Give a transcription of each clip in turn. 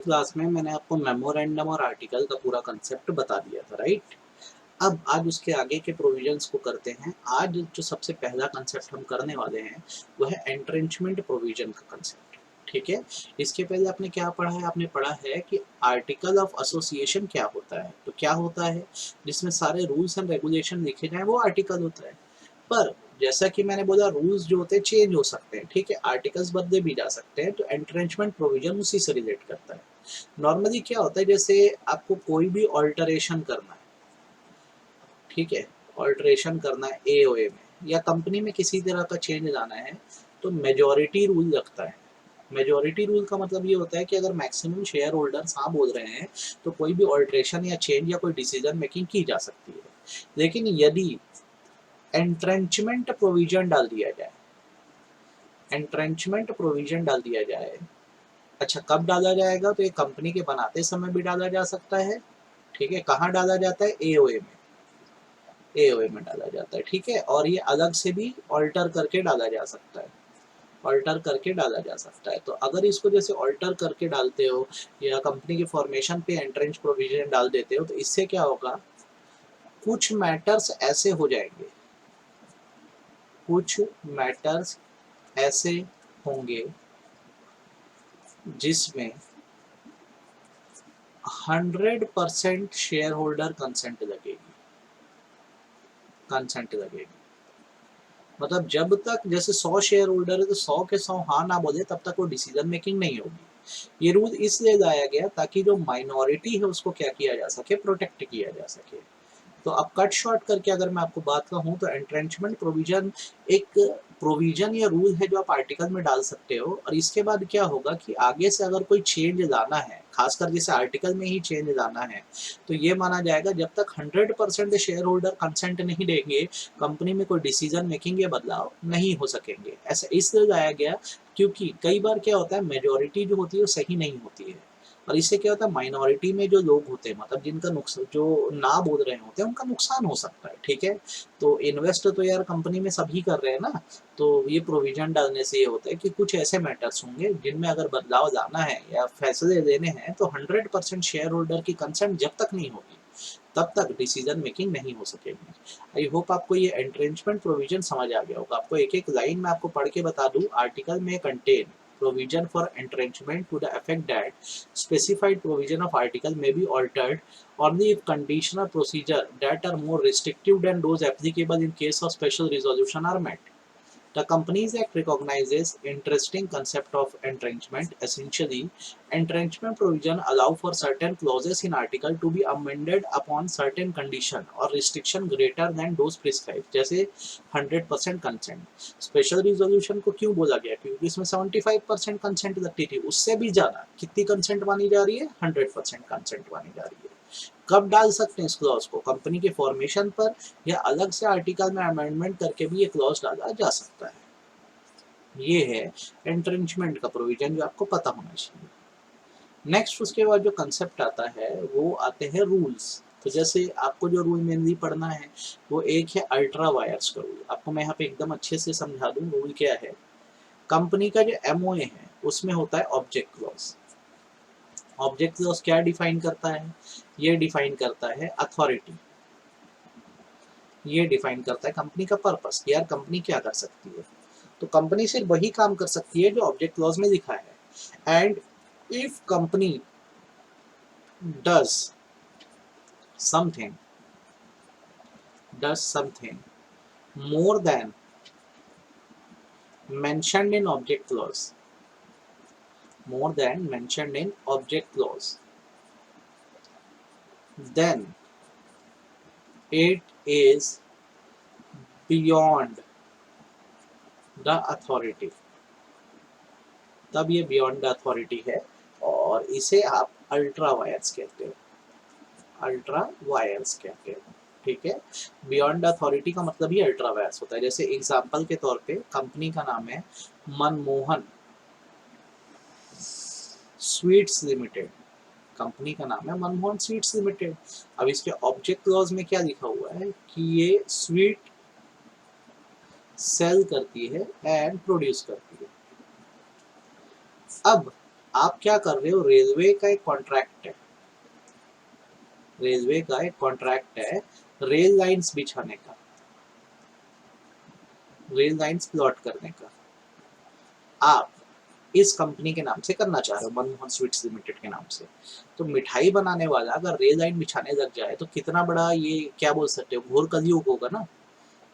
Class में मैंने आपको मेमोरेंडम और आर्टिकल का पूरा कंसेप्ट बता दिया था, राइट। अब आज उसके आगे के प्रोविजंस को करते हैं। आज जो सबसे पहला कंसेप्ट हम करने वाले हैं वो है एंट्रेंचमेंट प्रोविजन का कंसेप्ट। ठीक है, इसके पहले आपने क्या पढ़ा है? आपने पढ़ा है कि आर्टिकल ऑफ एसोसिएशन क्या होता है। तो क्या होता है, जिसमें सारे रूल्स एंड रेगुलेशन लिखे जाए वो आर्टिकल होता है। पर जैसा कि मैंने बोला, रूल्स जो होते हैं चेंज हो सकते हैं, ठीक है, आर्टिकल्स बदले भी जा सकते हैं। तो एंट्रेंचमेंट प्रोविजन उसी से रिलेट करता है। नॉर्मली क्या होता है, जैसे आपको कोई भी ऑल्टरेशन करना है, ठीक है, ऑल्टरेशन करना है एओए में या कंपनी में किसी तरह का चेंज लाना है, तो मेजॉरिटी रूल लगता है। मेजॉरिटी रूल का मतलब ये होता है कि अगर मैक्सिमम शेयर होल्डर्स हाँ बोल रहे हैं तो कोई भी ऑल्टरेशन या चेंज या कोई डिसीजन मेकिंग की जा सकती है। लेकिन यदि एंट्रेंचमेंट प्रोविजन डाल दिया जाए, एंट्रेंचमेंट प्रोविजन डाल दिया जाए, अच्छा कब डाला जाएगा? तो ये कंपनी के बनाते समय भी डाला जा सकता है, ठीक है। कहाँ डाला जाता है? एओए में, एओए में डाला जाता है, ठीक है। और ये अलग से भी ऑल्टर करके डाला जा सकता है, ऑल्टर करके डाला जा सकता है। तो अगर इसको जैसे ऑल्टर करके डालते हो या कंपनी के फॉर्मेशन पे एंट्रेंच प्रोविजन डाल देते हो, तो इससे क्या होगा, कुछ मैटर्स ऐसे हो जाएंगे, कुछ मैटर्स ऐसे होंगे जिसमें 100% शेयर होल्डर कंसेंट लगेगी, कंसेंट लगेगी। मतलब जब तक जैसे 100 शेयर होल्डर है तो 100 के 100 हाँ ना बोले तब तक वो डिसीजन मेकिंग नहीं होगी। ये रूल इसलिए लाया गया ताकि जो माइनॉरिटी है उसको क्या किया जा सके, प्रोटेक्ट किया जा सके। तो अब कट शॉर्ट करके अगर मैं आपको बात कहूँ तो एंट्रेंचमेंट प्रोविजन एक प्रोविजन या रूल है जो आप आर्टिकल में डाल सकते हो। और इसके बाद क्या होगा कि आगे से अगर कोई चेंज लाना है, खासकर जैसे आर्टिकल में ही चेंज लाना है, तो ये माना जाएगा जब तक 100% शेयर होल्डर कंसेंट नहीं देंगे, कंपनी में कोई डिसीजन मेकिंग या बदलाव नहीं हो सकेंगे। ऐसा इसलिए लाया गया क्योंकि कई बार क्या होता है, मेजोरिटी जो होती है वो सही नहीं होती है। और इससे क्या होता है, माइनॉरिटी में जो लोग होते हैं, मतलब जिनका नुकसान, जो ना बोल रहे होते हैं, उनका नुकसान हो सकता है, ठीक है। तो इन्वेस्ट तो यार कंपनी में सभी कर रहे हैं ना। तो ये प्रोविजन डालने से ये होता है कि कुछ ऐसे मैटर्स होंगे जिनमें अगर बदलाव लाना है या फैसले लेने हैं तो 100% शेयर होल्डर की कंसेंट जब तक नहीं होगी तब तक डिसीजन मेकिंग नहीं हो सकेगी। आई होप आपको ये एंट्रेंचमेंट प्रोविजन समझ आ गया होगा। आपको एक एक लाइन में आपको पढ़ के बता दूं, आर्टिकल में contain provision for entrenchment to the effect that specified provision of article may be altered only if conditional procedure that are more restrictive than those applicable in case of special resolution are met. The Companies Act recognizes interesting concept of entrenchment. Essentially, entrenchment provision allow for certain clauses in article to be amended upon certain condition or restriction greater than those prescribed. जैसे 100% consent. Special resolution को क्यों बोला गया? क्योंकि इसमें 75% consent लगती थी, उससे भी ज्यादा कितनी कंसेंट मानी जा रही है? 100% कंसेंट मानी जा रही है। कब डाल सकते हैं इस क्लॉज को? कंपनी के फॉर्मेशन पर या अलग से आर्टिकल में अमेंडमेंट करके भी ये क्लॉज डाला जा सकता है। ये है एंट्रेंचमेंट का प्रोविजन जो आपको पता होना चाहिए। नेक्स्ट उसके बाद जो कंसेप्ट आता है वो आते हैं रूल्स। तो जैसे आपको जो रूल मेनली पढ़ना है वो एक है अल्ट्रा वायर्स का रूल। आपको मैं यहाँ पे एकदम अच्छे से समझा दूँ रूल क्या है। कंपनी का जो एमओए है उसमें होता है ऑब्जेक्ट क्लॉज। ऑब्जेक्ट क्लॉज क्या डिफाइन करता है? ये डिफाइन करता है अथॉरिटी, ये डिफाइन करता है कंपनी का पर्पस कि यार कंपनी क्या कर सकती है। तो कंपनी सिर्फ वही काम कर सकती है जो ऑब्जेक्ट क्लॉज में लिखा है। And if company does something, does something more than mentioned in object clause, more than mentioned in object clause, then it is beyond the authority, तब ये beyond the authority है और इसे आप अल्ट्रा वायर्स कहते हो, अल्ट्रा वायर्स कहते हो, ठीक है। बियॉन्ड अथॉरिटी का मतलब ही अल्ट्रा वायर्स होता है। जैसे एग्जांपल के तौर पे कंपनी का नाम है मनमोहन स्वीट्स लिमिटेड, कंपनी का नाम है मनमोहन स्वीट्स लिमिटेड। अब इसके ऑब्जेक्ट क्लॉज में क्या लिखा हुआ है कि ये स्वीट सेल करती है एंड प्रोड्यूस करती है। अब आप क्या कर रहे हो, रेलवे का एक कॉन्ट्रैक्ट है, रेलवे का एक कॉन्ट्रैक्ट है रेल लाइंस बिछाने का, रेल लाइंस प्लॉट करने का, आप इस कंपनी के नाम से करना चाह रहे हो, मनमोहन स्वीट्स लिमिटेड के नाम से। तो मिठाई बनाने वाला अगर रेल लाइन बिछाने लग जाए तो कितना बड़ा ये क्या बोल सकते हो, घोर कलयुग होगा ना।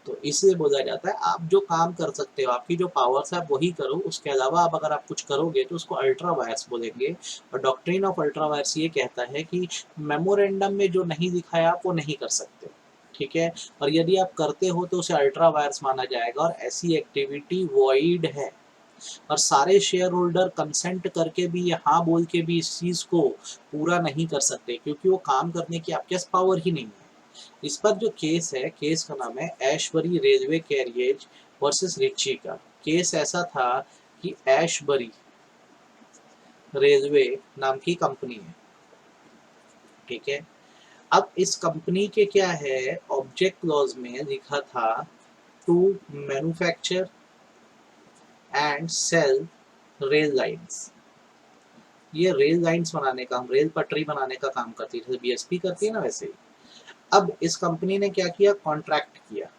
तो इसलिए बोला जाता है आप जो काम कर सकते हो, आपकी जो पावर्स है आप वही करो, उसके अलावा आप अगर आप कुछ करोगे तो उसको अल्ट्रा वायर्स बोलेंगे। और डॉक्ट्रिन ऑफ अल्ट्रा वायर्स ये कहता है कि मेमोरेंडम में जो नहीं दिखाया आप वो नहीं कर सकते, ठीक है। और यदि आप करते हो तो उसे अल्ट्रा वायर्स माना जाएगा और ऐसी एक्टिविटी वॉइड है। और सारे शेयर होल्डर कंसेंट करके भी या हाँ बोल के भी इस चीज को पूरा नहीं कर सकते, क्योंकि वो काम करने की आपके पास पावर ही नहीं है। इस पर जो केस है, केस का नाम है Ashbury railway carriage versus Riche का। केस ऐसा था कि एशबरी रेलवे नाम की कंपनी है, ठीक है। अब इस कंपनी के क्या है, ऑब्जेक्ट क्लॉज में लिखा था to manufacture and sell rail lines. ये रेल लाइन्स बनाने का, हम रेल पटरी बनाने का काम करती है, जैसे बीएसपी करती है ना वैसे ही। अब इस कंपनी ने क्या किया, कॉन्ट्रैक्ट किया।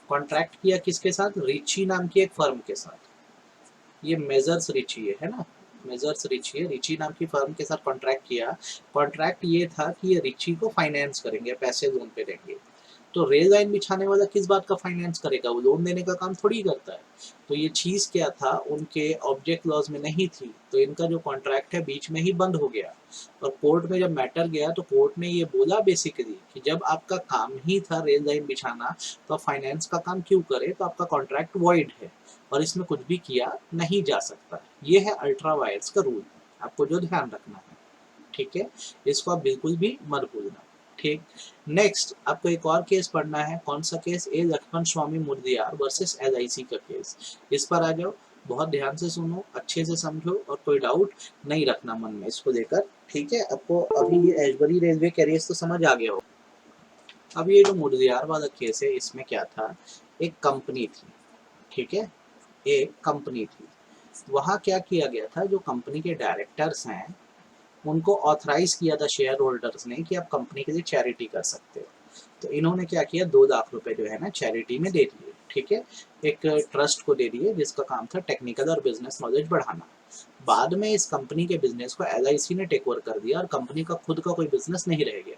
कॉन्ट्रैक्ट किया किसके साथ, रिची नाम की एक फर्म के साथ। ये मेजर्स रिची है ना, मेजर्स रिची है, रिची नाम की फर्म के साथ कॉन्ट्रैक्ट किया। कॉन्ट्रैक्ट ये था कि ये रिची को फाइनेंस करेंगे, पैसे लोन पे देंगे। तो रेल लाइन बिछाने वाला किस बात का फाइनेंस करेगा, वो लोन देने का काम थोड़ी करता है। तो ये चीज क्या था, उनके ऑब्जेक्ट क्लॉज में नहीं थी, तो इनका जो कॉन्ट्रैक्ट है बीच में ही बंद हो गया। और कोर्ट में जब मैटर गया तो कोर्ट ने ये बोला बेसिकली कि जब आपका काम ही था रेल लाइन बिछाना, तो आप फाइनेंस का काम क्यों करे, तो आपका कॉन्ट्रैक्ट वॉइड है और इसमें कुछ भी किया नहीं जा सकता। ये है अल्ट्रा वायर्स का रूल, आपको जो ध्यान रखना है, ठीक है। इसको आप बिल्कुल भी मत भूलना, ठीक। नेक्स्ट आपको एक और केस पढ़ना है, कौन सा केस, ए लक्ष्मण स्वामी मुदलियार वर्सेस एलआईसी का केस। इस पर आ जाओ, बहुत ध्यान से सुनो, अच्छे से समझो और कोई डाउट नहीं रखना मन में इसको लेकर, ठीक है। आपको अभी ये एशबरी रेलवे कैरियर्स तो समझ आ गया हो। अब ये जो मुदलियार वाला केस है, इसमें क्या था, एक कंपनी थी, ठीक है, एक कंपनी थी। वहाँ क्या किया गया था, जो कंपनी के डायरेक्टर्स हैं उनको ऑथराइज किया था शेयर होल्डर्स ने कि आप कंपनी के लिए चैरिटी कर सकते हो। तो इन्होंने क्या किया, 2 लाख रुपए जो है ना चैरिटी में दे दिए, ठीक है, एक ट्रस्ट को दे दिए जिसका काम था टेक्निकल और बिजनेस नॉलेज बढ़ाना। बाद में इस कंपनी के बिजनेस को एलआईसी ने टेक ओवर कर दिया और कंपनी का खुद का कोई बिजनेस नहीं रह गया।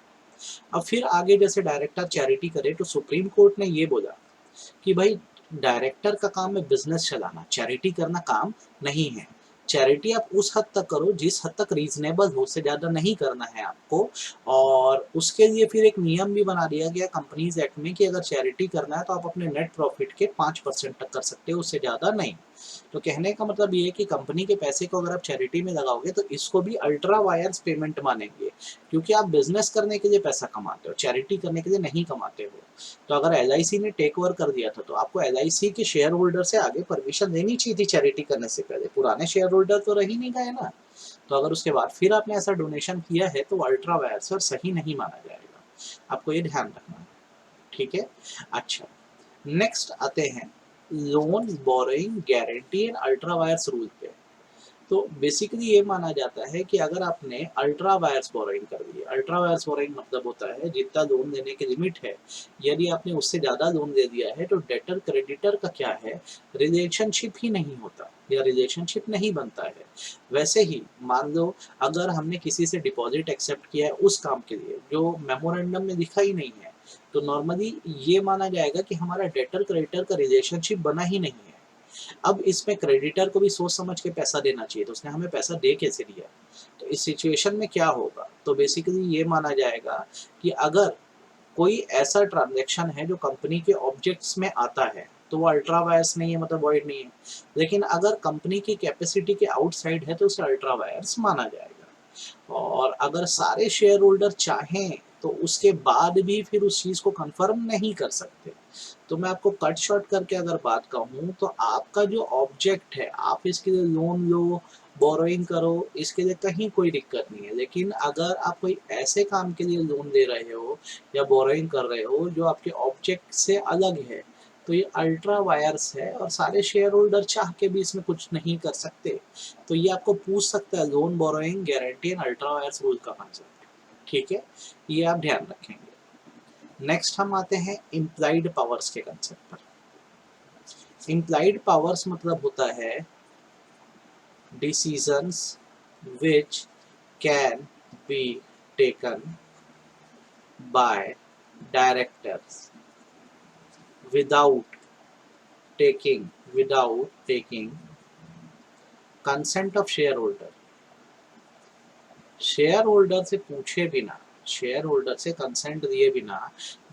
अब फिर आगे जैसे डायरेक्टर चैरिटी करे तो सुप्रीम कोर्ट ने ये बोला कि भाई डायरेक्टर का काम है बिजनेस चलाना, चैरिटी करना काम नहीं है। चैरिटी आप उस हद तक करो जिस हद तक रीजनेबल हो, उससे ज़्यादा नहीं करना है आपको। और उसके लिए फिर एक नियम भी बना दिया गया कंपनीज एक्ट में कि अगर चैरिटी करना है तो आप अपने नेट प्रॉफिट के 5% तक कर सकते हो, उससे ज़्यादा नहीं। तो कहने का मतलब ये है कि कंपनी के पैसे को अगर आप चैरिटी में लगाओगे तो इसको भी अल्ट्रा वायर्स पेमेंट मानेंगे, क्योंकि आप बिजनेस करने के लिए पैसा कमाते हो, चैरिटी करने के लिए नहीं कमाते हो। तो अगर एलआईसी ने टेक ओवर कर दिया था तो आपको एलआईसी के शेयर होल्डर से आगे परमिशन लेनी चाहिए थी चैरिटी करने से पहले, पुराने शेयर होल्डर तो रह ही नहीं गए ना। तो अगर उसके बाद फिर आपने ऐसा डोनेशन किया है तो अल्ट्रा वायर्स और सही नहीं माना जाएगा, आपको ये ध्यान रखना है, ठीक है। अच्छा, नेक्स्ट आते हैं loan borrowing guarantee and ultra vires rule पे। तो बेसिकली ये माना जाता है कि अगर आपने अल्ट्रा वायर्स बोरोइंग कर दी, अल्ट्रा वायर्स बोरोइंग मतलब होता है जितना लोन देने की लिमिट है, यदि आपने उससे ज़्यादा लोन दे दिया है तो डेटर क्रेडिटर का क्या है, रिलेशनशिप ही नहीं होता या रिलेशनशिप नहीं बनता है। वैसे ही मान लो अगर हमने किसी से डिपॉजिट एक्सेप्ट किया है उस काम के लिए जो मेमोरेंडम में लिखा ही नहीं है, तो नॉर्मली ये माना जाएगा कि हमारा डेटर क्रेडिटर का रिलेशनशिप बना ही नहीं है। अब इसमें क्रेडिटर को भी सोच समझ के पैसा देना चाहिए, तो उसने हमें पैसा दे कैसे दिया। तो इस सिचुएशन में क्या होगा, तो बेसिकली ये माना जाएगा कि अगर कोई ऐसा ट्रांजैक्शन है जो कंपनी के ऑब्जेक्ट्स में आता है तो वो अल्ट्रा वायर्स नहीं है, मतलब वॉइड नहीं है। लेकिन अगर कंपनी की कैपेसिटी के आउटसाइड है तो उसे अल्ट्रा वायर्स माना जाएगा। और अगर सारे शेयर होल्डर चाहें तो उसके बाद भी फिर उस चीज को कंफर्म नहीं कर सकते। तो मैं आपको कट शॉर्ट करके अगर बात कहूँ तो आपका जो ऑब्जेक्ट है आप इसके लिए लोन लो, बोरोइंग करो, इसके लिए कहीं कोई दिक्कत नहीं है। लेकिन अगर आप कोई ऐसे काम के लिए लोन दे रहे हो या बोरोइंग कर रहे हो जो आपके ऑब्जेक्ट से अलग है, तो ये अल्ट्रा वायर्स है और सारे शेयर होल्डर चाह के भी इसमें कुछ नहीं कर सकते। तो ये आपको पूछ सकता है loan borrowing guarantee and ultra vires rule का कंसेप्ट, ठीक है, ये आप ध्यान रखेंगे। नेक्स्ट हम आते हैं इम्प्लाइड पावर्स के कंसेप्ट पर। इम्प्लाइड पावर्स मतलब होता है decisions which can be taken by directors without taking consent of shareholder। Share holder से पूछे बिना, शेयर होल्डर से कंसेंट दिए बिना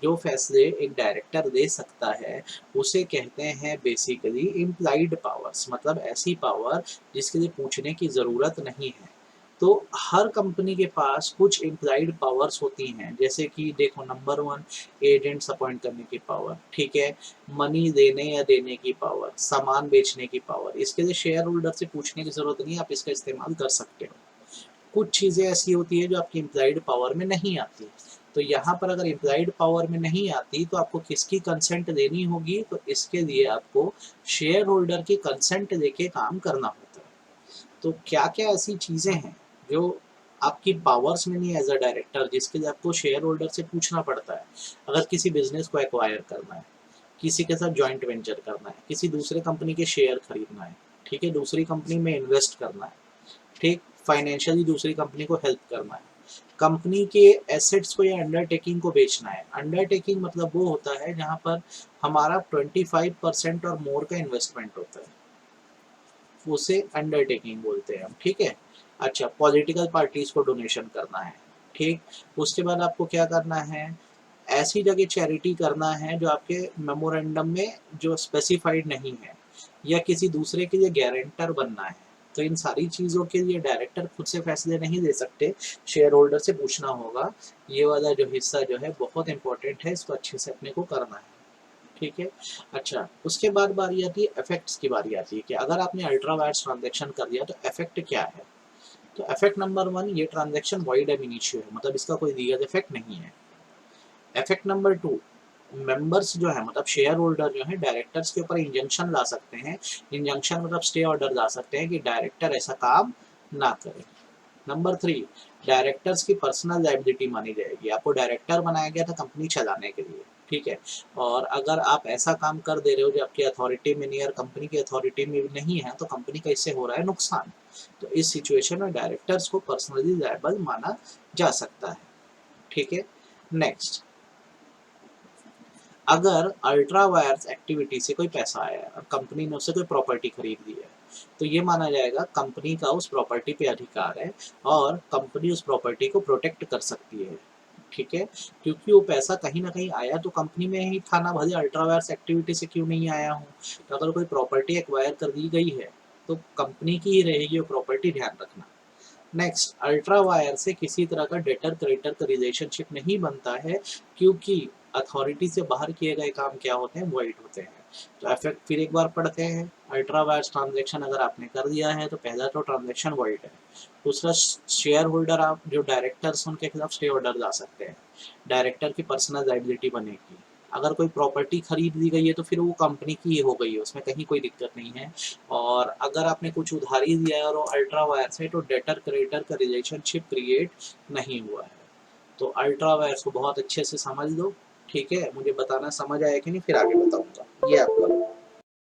जो फैसले एक डायरेक्टर दे सकता है उसे कहते हैं बेसिकली इम्प्लाइड पावर्स, मतलब ऐसी पावर जिसके लिए पूछने की ज़रूरत नहीं है। तो हर कंपनी के पास कुछ इम्प्लाइड पावर्स होती हैं, जैसे कि देखो नंबर 1 एजेंट्स अपॉइंट करने की पावर, ठीक है, मनी देने या देने की पावर, सामान बेचने की पावर, इसके लिए शेयर होल्डर से पूछने की ज़रूरत नहीं है, आप इसका इस्तेमाल कर सकते हो। कुछ चीज़ें ऐसी होती है जो आपकी इम्प्लाइड पावर में नहीं आती, तो यहाँ पर अगर इम्प्लाइड पावर में नहीं आती तो आपको किसकी कंसेंट देनी होगी, तो इसके लिए आपको शेयर होल्डर की कंसेंट लेके काम करना होता है। तो क्या क्या ऐसी चीज़ें हैं जो आपकी पावर्स में नहीं एज अ डायरेक्टर, जिसके लिए आपको शेयर होल्डर से पूछना पड़ता है। अगर किसी बिजनेस को एक्वायर करना है, किसी के साथ जॉइंट वेंचर करना है, किसी दूसरे कंपनी के शेयर खरीदना है, ठीक है, दूसरी कंपनी में इन्वेस्ट करना है, ठीक, फाइनेंशियली दूसरी कंपनी को हेल्प करना है, कंपनी के एसेट्स को या अंडरटेकिंग को बेचना है। अंडरटेकिंग मतलब वो होता है जहाँ पर हमारा 25% और मोर का इन्वेस्टमेंट होता है, उसे अंडरटेकिंग बोलते हैं हम, ठीक है। अच्छा, पॉलिटिकल पार्टीज को डोनेशन करना है, ठीक, उसके बाद आपको क्या करना है, ऐसी जगह चैरिटी करना है जो आपके मेमोरेंडम में जो स्पेसिफाइड नहीं है, या किसी दूसरे के लिए गारंटर बनना है। तो इन सारी चीज़ों के लिए डायरेक्टर खुद से फैसले नहीं ले सकते, शेयर होल्डर से पूछना होगा। ये वाला जो हिस्सा जो है बहुत इंपॉर्टेंट है, इसको अच्छे से अपने को करना है, ठीक है। अच्छा, उसके बाद बारी आती है इफेक्ट्स की, बारी आती है कि अगर आपने अल्ट्रा वायर्स ट्रांजैक्शन कर दिया तो इफेक्ट क्या है। तो इफेक्ट नंबर 1, ये ट्रांजैक्शन वॉइड एब इनिशियो है, मतलब इसका कोई लीगल इफेक्ट नहीं है। इफेक्ट नंबर 2, मेंबर्स जो है मतलब शेयर होल्डर जो है डायरेक्टर्स के ऊपर इंजंक्शन ला सकते हैं। इंजंक्शन मतलब स्टे ऑर्डर ला सकते हैं कि डायरेक्टर ऐसा काम ना करे। नंबर 3, डायरेक्टर्स की पर्सनल लायबिलिटी मानी जाएगी। आपको डायरेक्टर बनाया गया था कंपनी चलाने के लिए, ठीक है, और अगर आप ऐसा काम कर दे रहे हो जो आपकी अथॉरिटी में नहीं और कंपनी की अथॉरिटी में नहीं है, तो कंपनी का इससे हो रहा है नुकसान। तो इस सिचुएशन में डायरेक्टर्स को पर्सनली लायबल माना जा सकता है, ठीक है। नेक्स्ट, अगर अल्ट्रा वायर्स एक्टिविटी से कोई पैसा आया है और कंपनी ने उससे कोई प्रॉपर्टी खरीद ली है, तो ये माना जाएगा कंपनी का उस प्रॉपर्टी पे अधिकार है और कंपनी उस प्रॉपर्टी को प्रोटेक्ट कर सकती है, ठीक है, क्योंकि वो पैसा कहीं ना कहीं आया तो कंपनी में ही था ना, भले अल्ट्रा वायर्स एक्टिविटी से क्यों नहीं आया हूँ। तो अगर कोई प्रॉपर्टी एक्वायर कर दी गई है तो कंपनी की ही रहेगी वो प्रॉपर्टी, ध्यान रखना। नेक्स्ट, अल्ट्रा वायर से किसी तरह का डेटर क्रेडिटर का रिलेशनशिप नहीं बनता है, क्योंकि अथॉरिटी से बाहर किए गए काम क्या होते हैं, वॉइड होते हैं। तो इफेक्ट फिर एक बार पढ़ते हैं। अल्ट्रा वायर्स ट्रांजैक्शन अगर आपने कर दिया है तो पहला तो ट्रांजैक्शन वॉइड है। दूसरा, शेयर होल्डर आप जो डायरेक्टर्स उनके खिलाफ स्टे ऑर्डर ला सकते हैं, डायरेक्टर की पर्सनल लायबिलिटी बनेगी। अगर कोई प्रॉपर्टी खरीद ली गई है तो फिर वो कंपनी की ही हो गई है, उसमें कहीं कोई दिक्कत नहीं है। और अगर आपने कुछ उधारी दिया है और वो अल्ट्रा वायर्स है तो डेटर क्रेडिटर का रिलेशनशिप क्रिएट नहीं हुआ है। तो अल्ट्रा वायर्स को बहुत अच्छे से समझ लो, ठीक है। मुझे बताना समझ आया कि नहीं, फिर आगे बताऊंगा। ये आपका